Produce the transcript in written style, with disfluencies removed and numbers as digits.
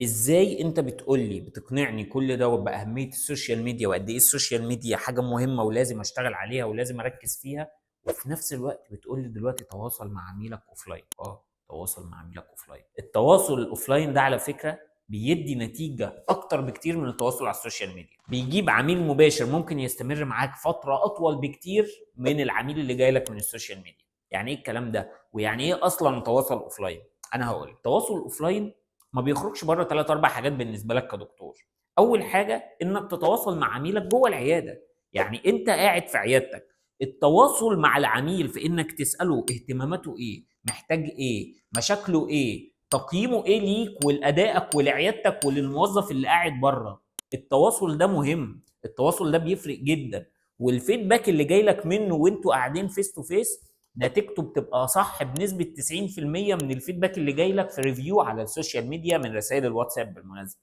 ازاي انت بتقولي بتقنعني كل ده باهميه السوشيال ميديا وقد ايه السوشيال ميديا حاجه مهمه ولازم اشتغل عليها ولازم اركز فيها، وفي نفس الوقت بتقولي دلوقتي تواصل مع عميلك اوفلاين؟ تواصل مع عميلك اوفلاين. التواصل الاوفلاين ده على فكره بيدي نتيجه اكتر بكتير من التواصل على السوشيال ميديا، بيجيب عميل مباشر ممكن يستمر معاك فتره اطول بكتير من العميل اللي جاي لك من السوشيال ميديا. يعني ايه الكلام ده؟ ويعني ايه اصلا تواصل اوفلاين؟ انا هقول التواصل الاوفلاين ما بيخرجش بره ثلاث اربع حاجات بالنسبه لك كدكتور. اول حاجه انك تتواصل مع عميلك جوه العياده، يعني انت قاعد في عيادتك، التواصل مع العميل في انك تساله اهتماماته ايه، محتاج ايه، مشاكله ايه، تقييمه ايه ليك ولادائك ولعيادتك وللموظف اللي قاعد بره. التواصل ده مهم، التواصل ده بيفرق جدا. والفيدباك اللي جاي لك منه وانتوا قاعدين فيس تو فيس نتيجته بتبقى صح بنسبه 90% من الفيدباك اللي جاي لك في ريفيو على السوشيال ميديا من رسائل الواتساب بالمناسبه.